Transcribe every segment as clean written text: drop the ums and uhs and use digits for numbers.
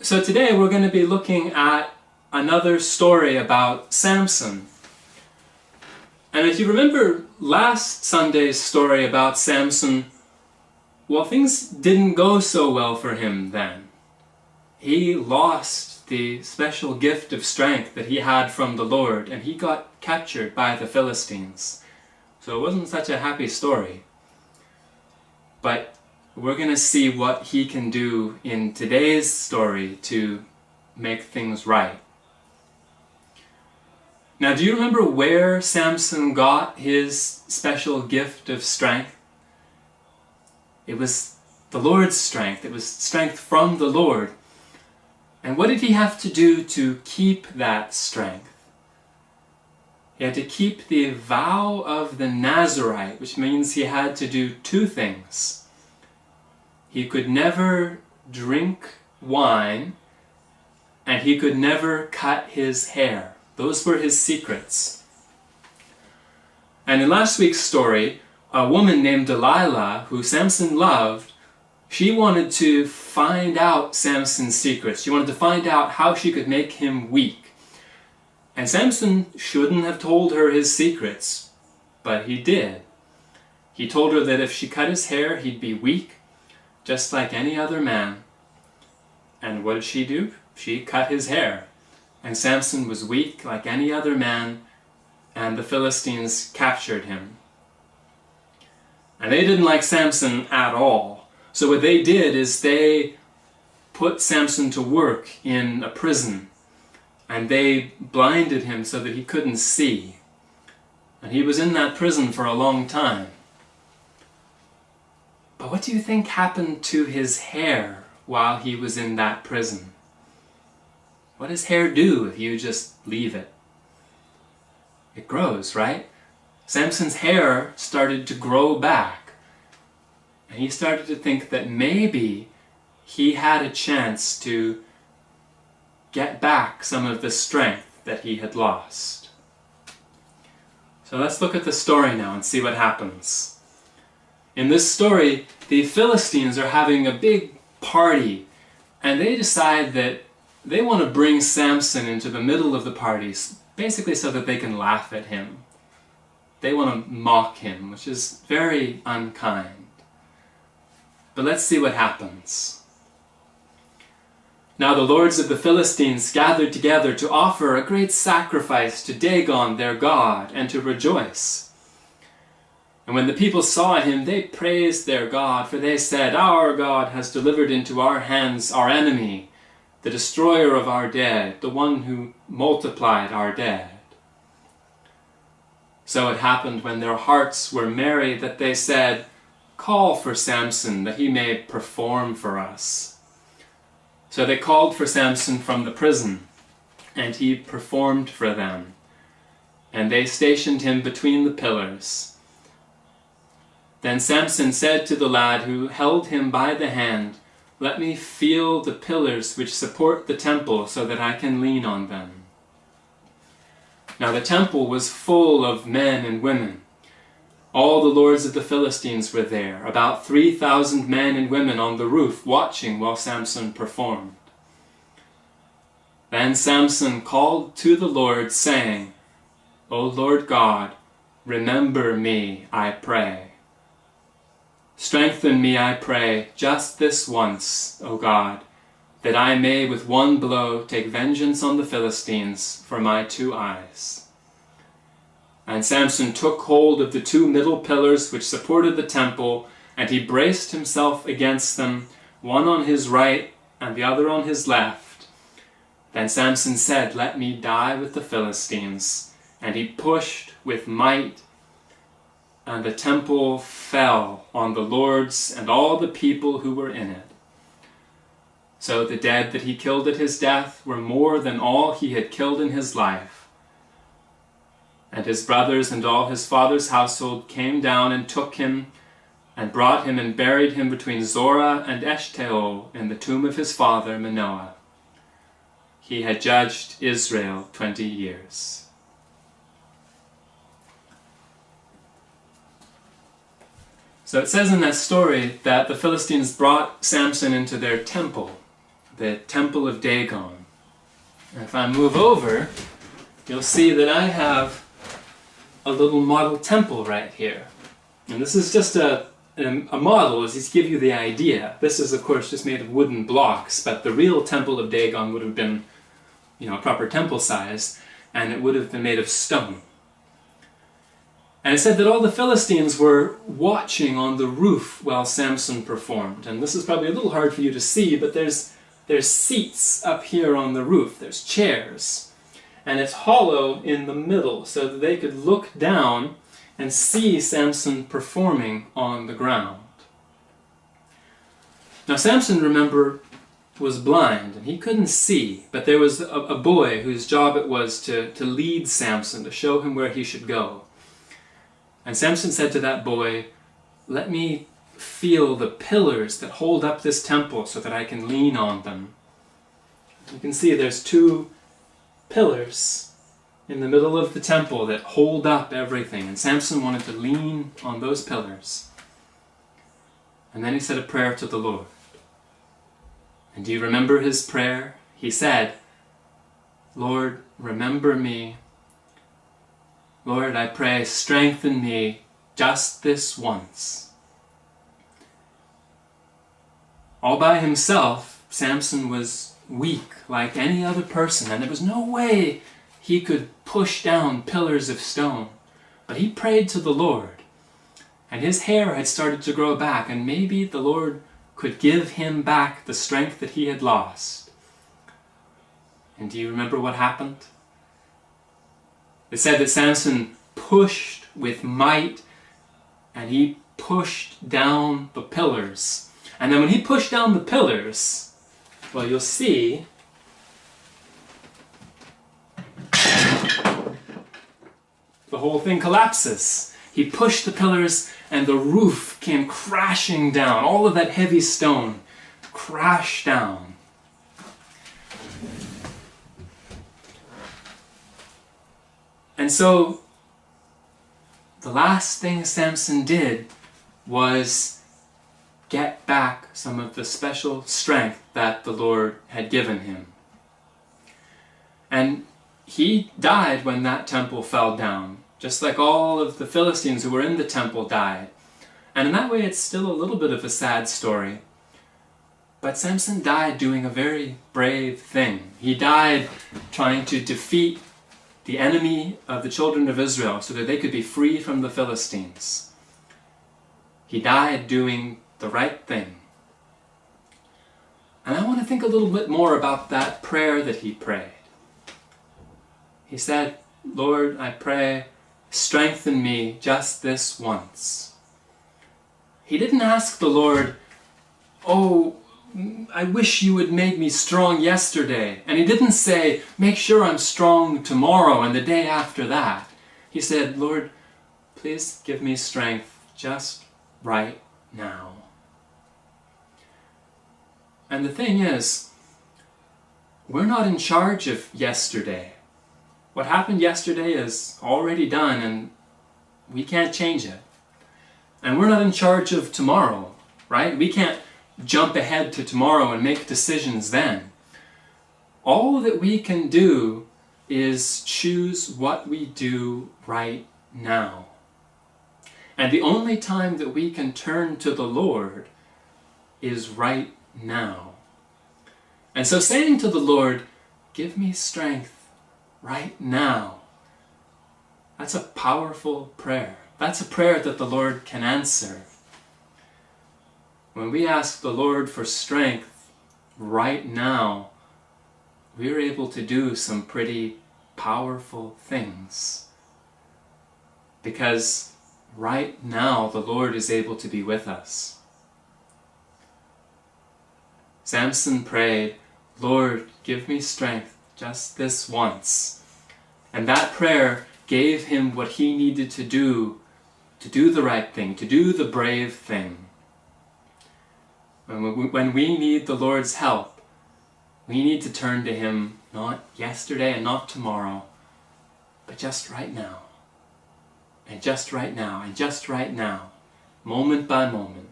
So today we're going to be looking at another story about Samson. And if you remember last Sunday's story about Samson, well, things didn't go so well for him then. He lost the special gift of strength that he had from the Lord, and he got captured by the Philistines. So it wasn't such a happy story. But we're going to see what he can do in today's story to make things right. Now, do you remember where Samson got his special gift of strength? It was the Lord's strength. It was strength from the Lord. And what did he have to do to keep that strength? He had to keep the vow of the Nazirite, which means he had to do two things. He could never drink wine, and he could never cut his hair. Those were his secrets. And in last week's story, a woman named Delilah, who Samson loved, she wanted to find out Samson's secrets. She wanted to find out how she could make him weak. And Samson shouldn't have told her his secrets, but he did. He told her that if she cut his hair, he'd be weak, just like any other man. And what did she do? She cut his hair. And Samson was weak like any other man, and the Philistines captured him. And they didn't like Samson at all. So what they did is they put Samson to work in a prison, and they blinded him so that he couldn't see. And he was in that prison for a long time. But what do you think happened to his hair while he was in that prison? What does hair do if you just leave it? It grows, right? Samson's hair started to grow back. And he started to think that maybe he had a chance to get back some of the strength that he had lost. So let's look at the story now and see what happens. In this story, the Philistines are having a big party, and they decide that they want to bring Samson into the middle of the party, basically so that they can laugh at him. They want to mock him, which is very unkind. But let's see what happens. Now the lords of the Philistines gathered together to offer a great sacrifice to Dagon their god and to rejoice. And when the people saw him, they praised their God, for they said, "Our God has delivered into our hands our enemy, the destroyer of our dead, the one who multiplied our dead." So it happened when their hearts were merry that they said, "Call for Samson, that he may perform for us." So they called for Samson from the prison, and he performed for them. And they stationed him between the pillars. Then Samson said to the lad who held him by the hand, "Let me feel the pillars which support the temple so that I can lean on them." Now the temple was full of men and women. All the lords of the Philistines were there, about 3,000 men and women on the roof watching while Samson performed. Then Samson called to the Lord, saying, "O Lord God, remember me, I pray. Strengthen me, I pray, just this once, O God, that I may with one blow take vengeance on the Philistines for my 2 eyes." And Samson took hold of the 2 middle pillars which supported the temple, and he braced himself against them, one on his right and the other on his left. Then Samson said, "Let me die with the Philistines." And he pushed with might, and the temple fell on the lords and all the people who were in it. So the dead that he killed at his death were more than all he had killed in his life. And his brothers and all his father's household came down and took him, and brought him and buried him between Zorah and Eshtaol in the tomb of his father Manoah. He had judged Israel 20 years. So it says in that story that the Philistines brought Samson into their temple. the temple of Dagon. And if I move over, you'll see that I have a little model temple right here. And this is just a model, as he's give you the idea. This is, of course, just made of wooden blocks, but the real temple of Dagon would have been, a proper temple size, and it would have been made of stone. And it said that all the Philistines were watching on the roof while Samson performed. And this is probably a little hard for you to see, but there's seats up here on the roof. There's chairs. And it's hollow in the middle so that they could look down and see Samson performing on the ground. Now Samson, remember, was blind and he couldn't see, but there was a boy whose job it was to lead Samson, to show him where he should go. And Samson said to that boy, "Let me feel the pillars that hold up this temple so that I can lean on them." You can see there's 2 pillars in the middle of the temple that hold up everything, and Samson wanted to lean on those pillars. And then he said a prayer to the Lord. And do you remember his prayer? He said, "Lord, remember me. Lord, I pray, strengthen me just this once." All by himself, Samson was weak like any other person, and there was no way he could push down pillars of stone. But he prayed to the Lord, and his hair had started to grow back, and maybe the Lord could give him back the strength that he had lost. And do you remember what happened? It said that Samson pushed with might, and he pushed down the pillars. And then when he pushed down the pillars, well, you'll see the whole thing collapses. He pushed the pillars and the roof came crashing down. All of that heavy stone crashed down. And so the last thing Samson did was get back some of the special strength that the Lord had given him. And he died when that temple fell down, just like all of the Philistines who were in the temple died. And in that way it's still a little bit of a sad story. But Samson died doing a very brave thing. He died trying to defeat the enemy of the children of Israel so that they could be free from the Philistines. He died doing the right thing. And I want to think a little bit more about that prayer that he prayed. He said, "Lord, I pray, strengthen me just this once." He didn't ask the Lord, "Oh, I wish you had made me strong yesterday." And he didn't say, "Make sure I'm strong tomorrow and the day after that." He said, "Lord, please give me strength just right now." And the thing is, we're not in charge of yesterday. What happened yesterday is already done and we can't change it. And we're not in charge of tomorrow, right? We can't jump ahead to tomorrow and make decisions then. All that we can do is choose what we do right now. And the only time that we can turn to the Lord is right now. And so saying to the Lord, "Give me strength right now," that's a powerful prayer. That's a prayer that the Lord can answer. When we ask the Lord for strength right now, we're able to do some pretty powerful things. Because right now the Lord is able to be with us. Samson prayed, "Lord, give me strength just this once." And that prayer gave him what he needed to do the right thing, to do the brave thing. When we need the Lord's help, we need to turn to him not yesterday and not tomorrow, but just right now. And just right now, and just right now, moment by moment.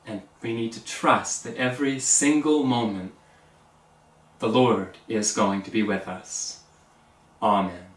And We need to trust that every single moment the Lord is going to be with us. Amen.